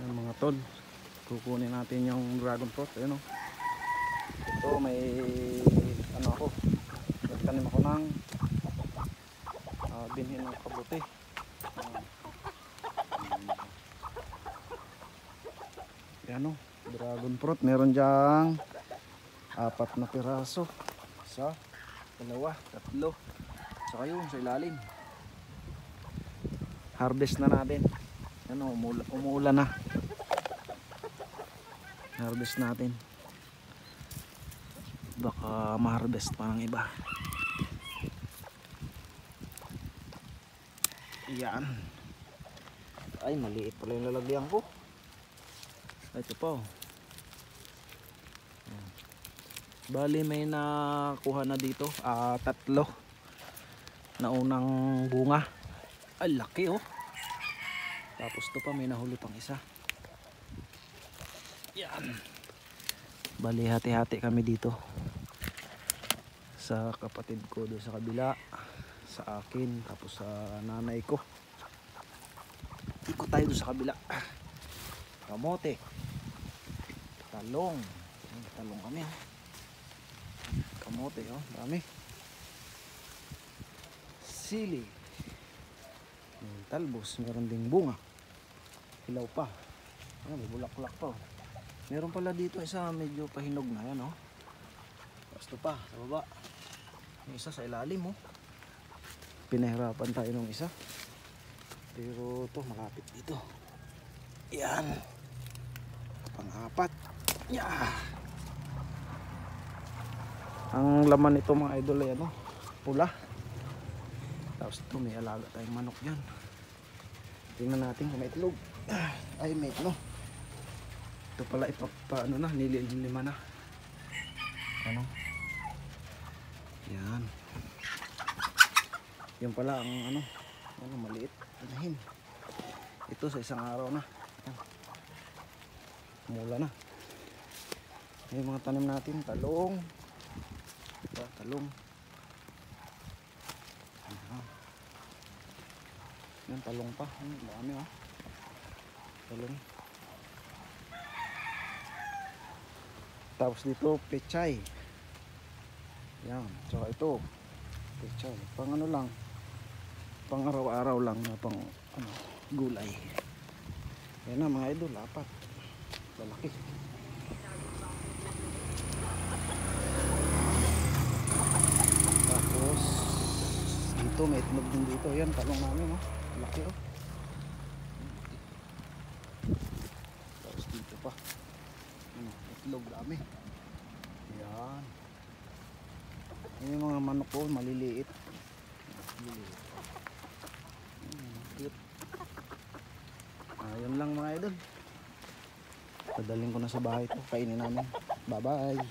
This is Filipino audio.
Yung mga tol, kukunin natin yung dragon fruit. Ayun, oh. Ito may ano ako, nagtanim ako ng binhi ng kabuti. Yan, oh, dragon fruit. Meron dyang 4 na piraso. Isa, dalawa, tatlo. Saka yun sa ilalim. Harvest na natin. Ano, umuulan na. Harvest natin. Baka ma-harvest pa ng iba. Yan. Ay, maliit pala yung lalagyan ko. Ito po. Bali may nakuha na dito. 3 na unang bunga. Ay, laki, oh. Tapos to pa may nahuli pang isa. Yan. Bali hati-hati kami dito. Sa kapatid ko doon sa kabila, sa akin, tapos sa nanay ko. Ikot tayo doon sa kabila. Kamote. Talong. Talong kami, oh. Kamote, oh, dami. Sili. Talbos, meron ding bunga. Hilaw pa. Ayan, may bulaklak pa, oh. Meron pala dito isa medyo pahinog na, yan, oh. Basta pa sa baba. Yung isa sa ilalim, oh. Pinahirapan tayo ng isa. Pero to malapit dito. Yan. Pang-4. Yeah. Ang laman nito mga idol ay ano, pula. Tapos ito may alaga tayong manok yan. Tingnan natin kung may itlog. Ay, may itlog. Ito pala ano na, nililima na. Ano? Yan. Yan pala ang ano, maliit. Anahin. Ito sa isang araw na. Yan. Mula na. Yung mga tanim natin, talong. Ito, talong. Yan, talong pa. Dami, oh. Talong. Tapos dito, pechay. Yan. Tsaka ito, pechay. Pang ano lang, pang araw-araw lang na pang ano, gulay. Yan na mga idol, 4. Lalaki. Tapos dito may itlog din dito. Yan, talong namin, oh. Laki, oh. Tapos dito pa. Ano, itlog dami. Yan. Yan yung mga manok ko, maliliit. Maliliit. Cute. Ayun lang mga idol. Padaling ko na sa bahay to. Kainin namin. Bye bye.